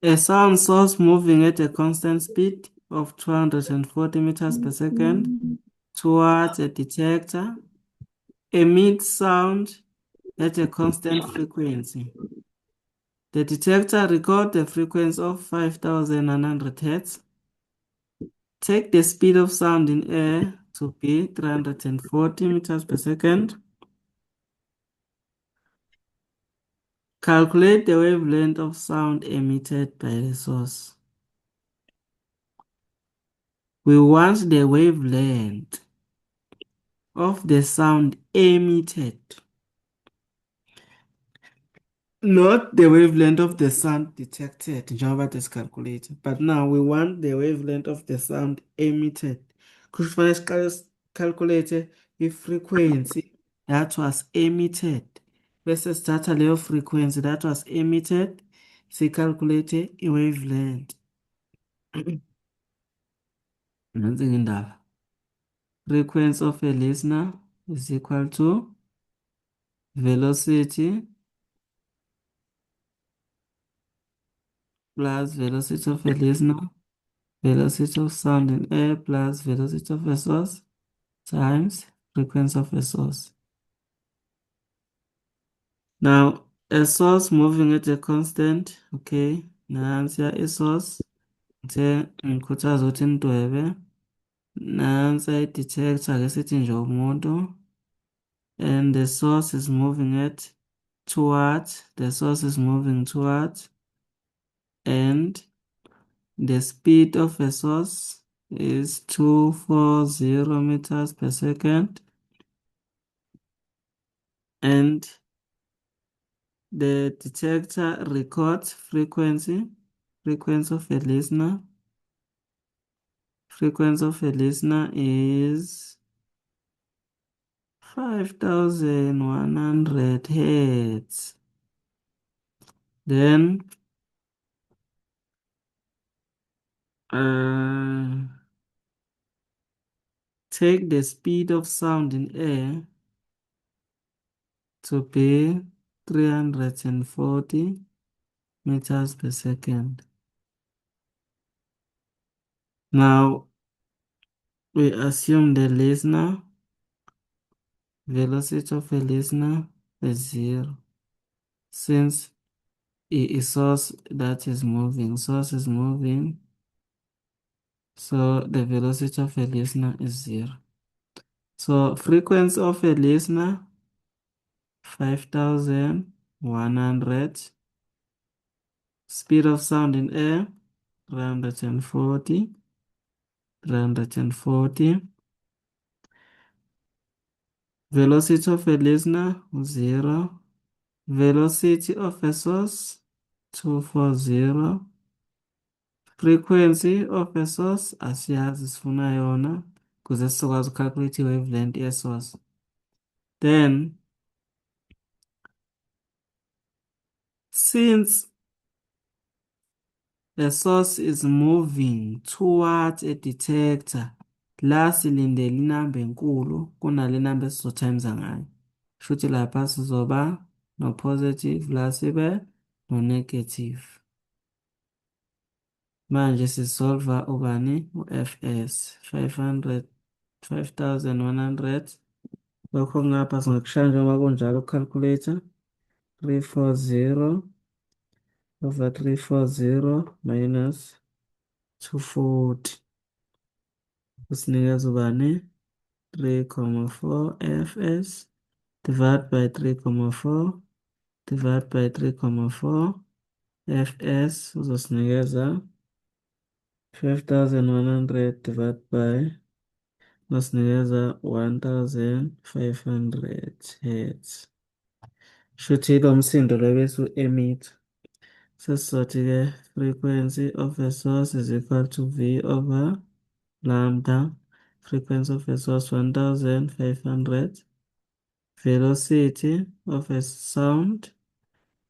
A sound source moving at a constant speed of 240 meters per second towards a detector emits sound at a constant frequency. The detector records the frequency of 5100 Hz. Take the speed of sound in air to be 340 meters per second. Calculate the wavelength of sound emitted by the source. We want the wavelength of the sound emitted, not the wavelength of the sound detected, njengoba calculated. But now we want the wavelength of the sound emitted. Kufanele siqale calculate frequency that was emitted. Bese sithatha leyo frequency that was emitted, calculate i-wavelength. Nansi indaba. Frequency of a listener is equal to velocity plus velocity of a listener, velocity of sound in air plus velocity of a source times frequency of a source. Now, a source moving at a constant, okay, nansi a source, ngithe ngikhuthaza ukuthi nidwebe, nansi i-detector ake sithi nje umuntu, and the source is moving at towards, the source is moving towards, and the speed of a source is 240 meters per second, and the detector records frequency of a listener. Frequency of a listener is 5100 Hertz. Then take the speed of sound in air to be 340 meters per second. Now, we assume the listener, velocity of a listener is 0, since it is source that is moving. Source is moving, so the velocity of a listener is 0. So frequency of a listener, 5100. Speed of sound in air, 340. 340. Velocity of a listener, 0. Velocity of a source, 240. Frequency of a source, asiyazi sifuna yona, ukuze sizokwazi ucalculate i-wavelength ye-source. Then, since the source is moving towards a detector, la silindele inamba enkulu kunale namba esizothayimza ngayo. Shuthi lapha sizoba no-positive, la sibe no-negative. Manje sisolva ubani? U-Fs, 5100. Lokho ngapha singakushaya njengoba kunjalo ku-calculator. 340 over 340 minus 240. Kusinikeza ubani? 3,4 Fs divided by 3,4 divided by 3,4 Fs uzosinikeza 5100 divided by uzosinikeza 1500 Hertz. Shuthi lo msindo lo bese u-emit. Sesizothi-ke frequency of a source is equal to V over lambda. Frequency of a source 1500. Velocity of a sound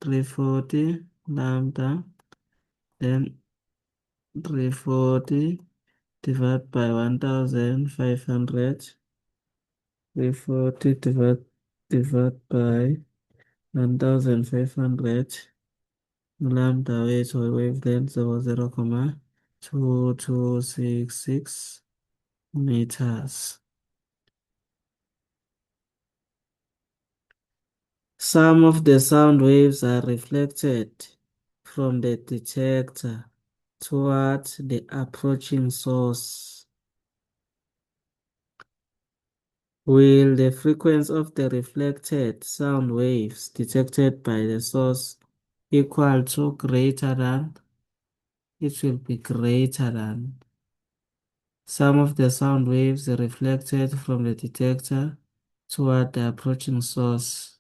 340 lambda. Then 340 divided by 1500. 340 divided by 1500. lambda wethu wavelength 0.2266 meters. Some of the sound waves are reflected from the detector towards the approaching source. Will the frequency of the reflected sound waves detected by the source equal to greater than? It will be greater than some of the sound waves reflected from the detector toward the approaching source.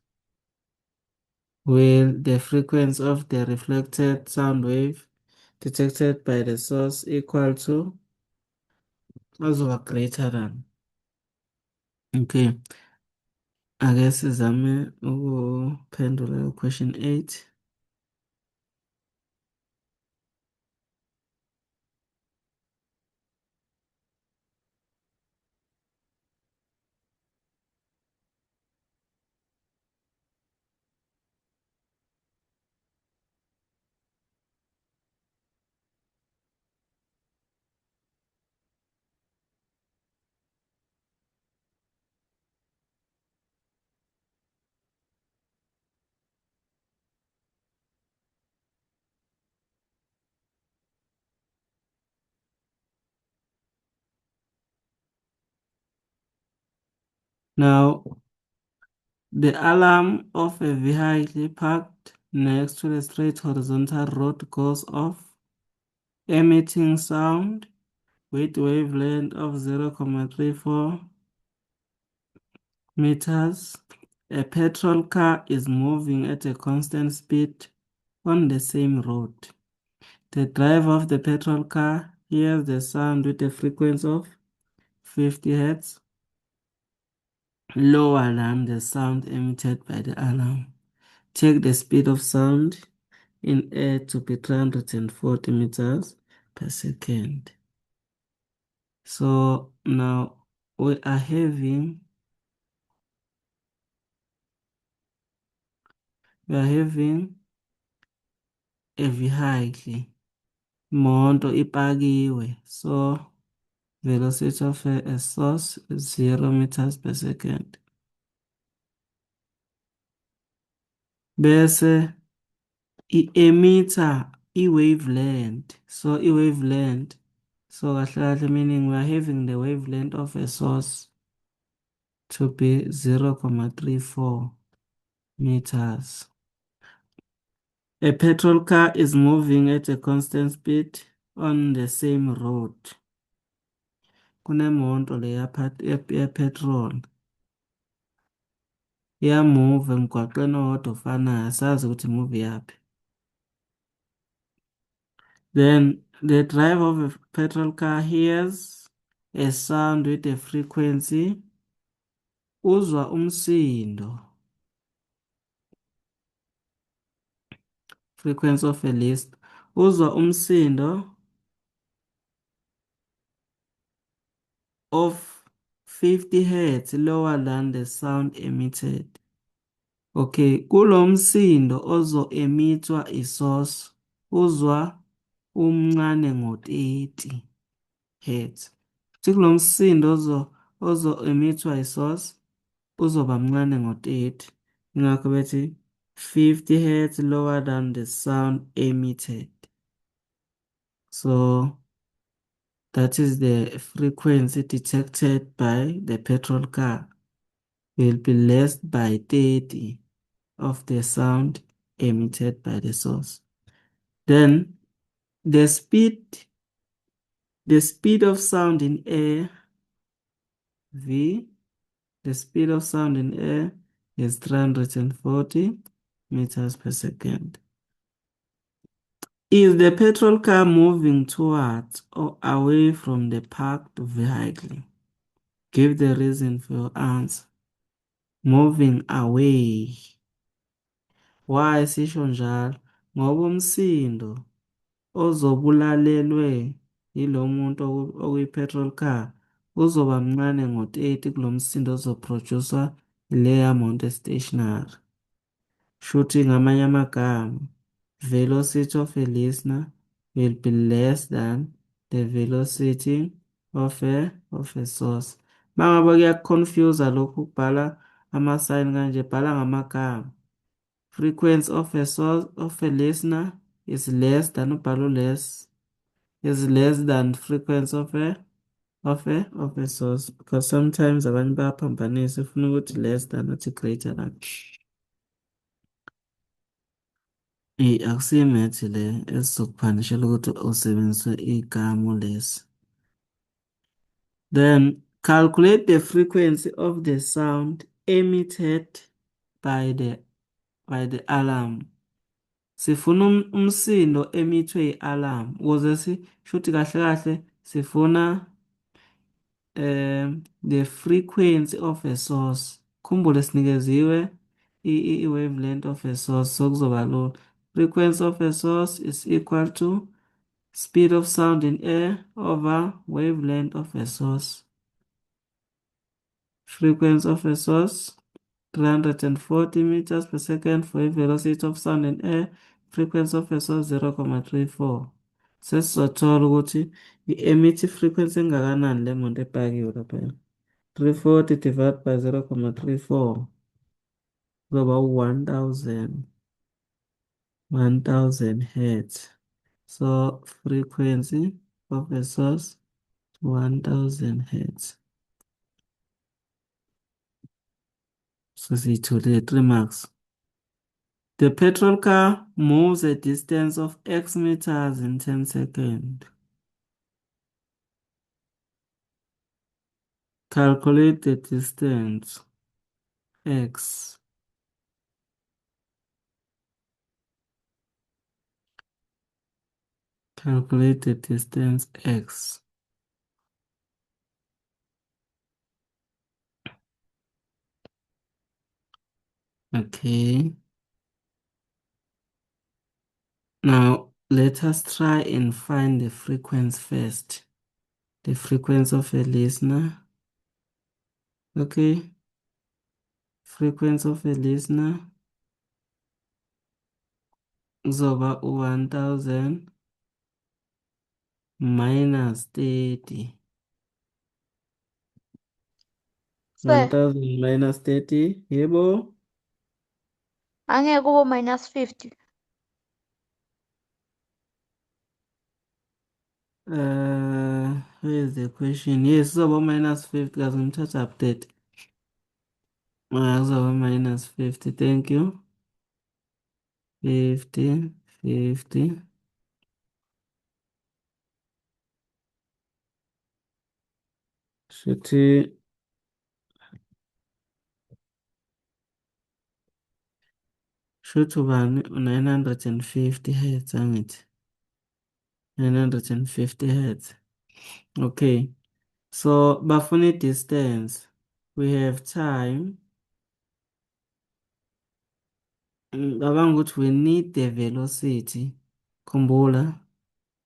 Will the frequency of the reflected sound wave detected by the source equal to or greater than? Okay, ake sizame ukuphendula question 8. Now, the alarm of a vehicle parked next to the straight horizontal road goes off, emitting sound with wavelength of 0.34 meters. A petrol car is moving at a constant speed on the same road. The driver of the petrol car hears the sound with a frequency of 50 Hz, lower than the sound emitted by the alarm. Check the speed of sound in air to be 340 meters per second. So now we are having a vehicle, imoto ipakiwe, so velocity of a source is 0 meters per second. Bese i-emitter i-wavelength, so i-wavelength, so kahle kahle meaning we are having the wavelength of a source to be 0.34 meters. A petrol car is moving at a constant speed on the same road. Kunemoto leya ye-petrol iyamove emgwaqeni owodwa ofanayo, asazi ukuthi move yaphi. Then the driver of a petrol car hears a sound with a frequency, uzwa umsindo, frequency of a list, uzwa umsindo of 50 Hz lower than the sound emitted. Okay, kulo msindo ozo-emithwa isource uzwa umncane ngo-30 Hz. Kuthi kulo msindo ozo-emithwa isource uzoba mncane ngo-30. Ingakho bethi 50 Hz lower than the sound emitted. So that is the frequency detected by the petrol car will be less by 30 of the sound emitted by the source. Then the speed of sound in air, V, the speed of sound in air is 340 meters per second. Is the petrol car moving towards or away from the parked vehicle? Give the reason for your answer. Moving away. Why sisho njalo? Ngoba umsindo ozobulalelwe yilo muntu okuyi-petrol car uzoba mncane ngo-30 kulo msindo ozoproducwa ileya moto stationary. Shuthi ngamanye amagama velocity of a listener will be less than the velocity of a source. Mangabe kuyakuconfuse lokhu ukubhala ama-sign kanje, bhala ngamagama. Frequency of a source of a listener is less than ubhala less is less than frequency of a source, because sometimes abantu bayaphambanisa ufuna ukuthi less than uthi greater than. Akusiyo imath le esizokuphanishela ukuthi usebenzise igama lesi. Then calculate the frequency of the sound emitted by the alarm. Sifuna umsindo emithwe i-alarm ukuze sishuthi kahle kahle sifuna the frequency of a source. Khumbule sinikeziwe i-wavelength of a source, so kuzoba lula. Frequency of a source is equal to speed of sound in air over wavelength of a source. Frequency of a source 340 meters per second for a velocity of sound in air. Frequency of a source 0.34. Sesizothola ukuthi i-emit frequency engakanani le moto epakiwe lapha. 340 divided by 0.34 kuzoba 1000 hertz. So frequency of a source 1000 hertz. So siyitholile 3 marks. The petrol car moves a distance of X meters in 10 seconds. Calculate the distance X. Calculate the distance X. Okay. Now let us try and find the frequency first. The frequency of a listener. Okay. Frequency of a listener. Zoba 1000 minus 30. Sir, 1000 minus 30. Yebo. angeke kube -50. Where is the question? Yes, zoba minus 50 kaze ngimthatha update. Kuzoba minus 50. Thank you. 50, 50. Shuthi ubani 950 hertz angithi. 950 hertz. Okay. So bafuna distance. We have time. Ngicabanga ukuthi we need the velocity. Khumbula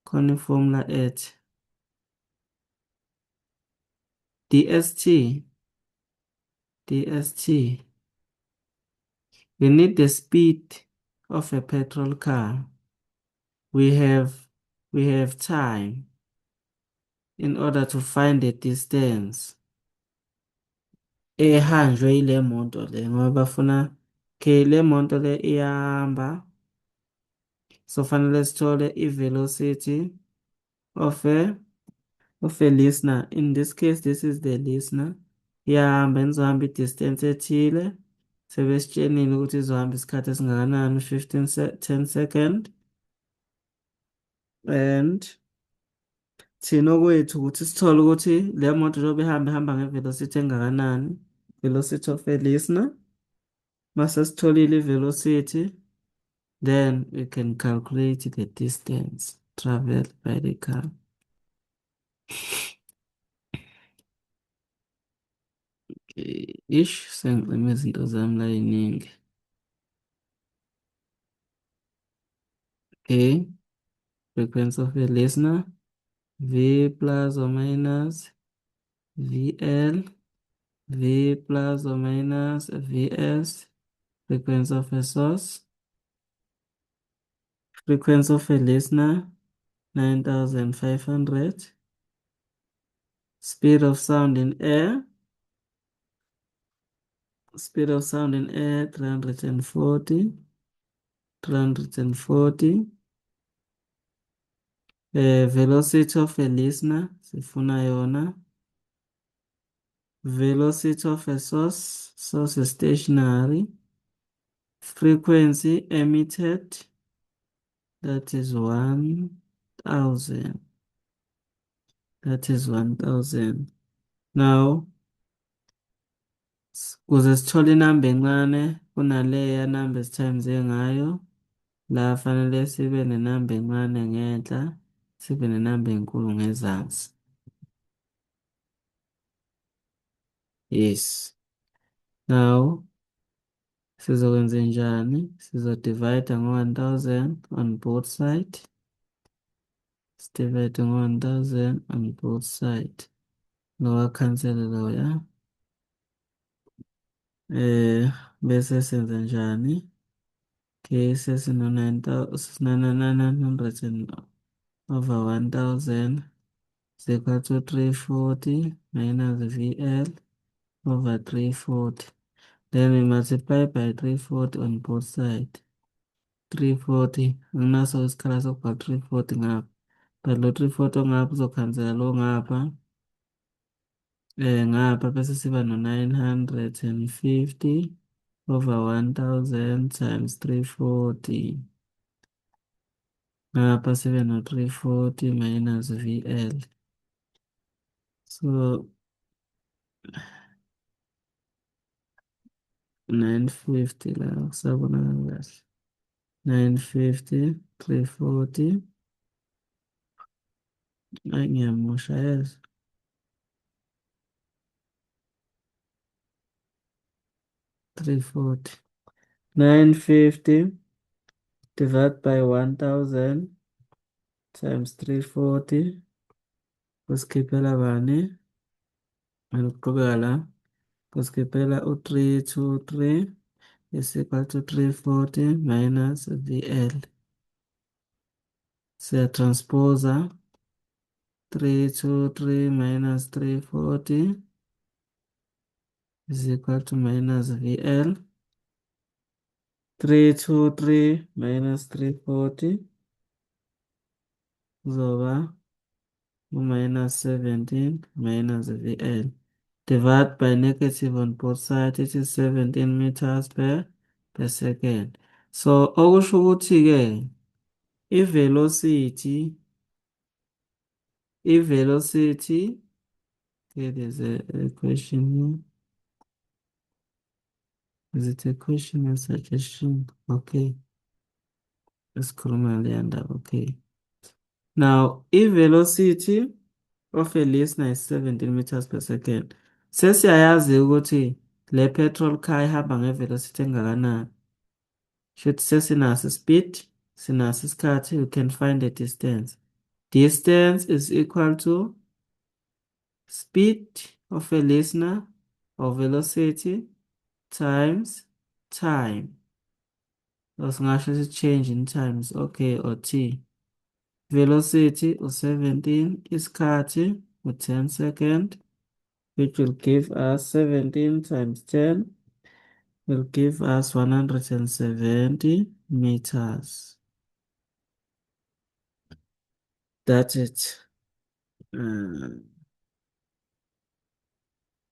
khona formula ethi dst. We need the speed of a petrol car. We have time in order to find the distance ehanjwe ile moto le ngoba bafuna le moto le iyahamba, so fanele sithole i-velocity of a listener. In this case, this is the listener. Iyahamba izohamba i-distance ethile, sebesitshenile ukuthi izohamba isikhathi esingakanani, 10 second. And thina okwethu ukuthi sithole ukuthi le moto njengoba ihamba nge-velocity engakanani, velocity of a listener. Mase sitholile i-velocity, then we can calculate the distance traveled by the car. Ish sengicime izinto zami la yiningi. Okay, frequency of a listener, V plus or minus VL, V plus or minus VS, frequency of a source. Frequency of a listener, 9,500. Speed of sound in air. Speed of sound in air, 340. 340. Velocity of a listener, sifuna yona. Velocity of a source, source is stationary. Frequency emitted, that is 1,000. That is 1,000. Now, kuze sithole inamba encane kunaleya namba esitimes ngayo, la fanele sibe nenamba encane ngenhla, sibe nenamba enkulu ngezansi. Yes. Now, sizokwenza njani? Sizodivide ngo-1,000 on both sides. Sidivide ngo-1,000 on both sides. Lowa cancel loya. Bese senza njani? Okay, sesino-900 over 1,000 is equal to 340 minus VL over 340. Then we multiply by 340 on both sides. 340. Anginaso isikhala sokubhala 340 ngapha. But lo 340 ongapha uzokhansela lo ngapha. Ngapha bese siba no-950 over 1,000 times 340. Ngapha sibe no-340 minus VL. So 950 la kusabonakala kahle. 950, 340. Ayi ngiyamusha yazi. 340. 950 divided by 1,000 times 340. Kusikhiphela bani? Ukuqhubeka la. Kusikhiphela u-323 is equal to 340 minus VL. Siyatransposa 323 minus 340 is equal to minus VL. 323 minus 340 kuzoba minus 17 minus VL. Divide by negative on both sides, it is 17 meters per second. So, okusho ukuthi-ke, i-velocity, okay, there's a question here. Is it a question or suggestion? Okay. Let's okay. Now, i-velocity of a listener is 17 meters per second. Sesiyayazi ukuthi le petrol car ihamba ngevelocity engakanani. Should sesinaso speed, sinaso isikhathi, we can find the distance. Distance is equal to speed of a listener or velocity times time. Singasho sithi change in times, okay, or t. Velocity is 17, isikhathi with 10 seconds, which will give us 17 times 10 will give us 170 meters. That's it.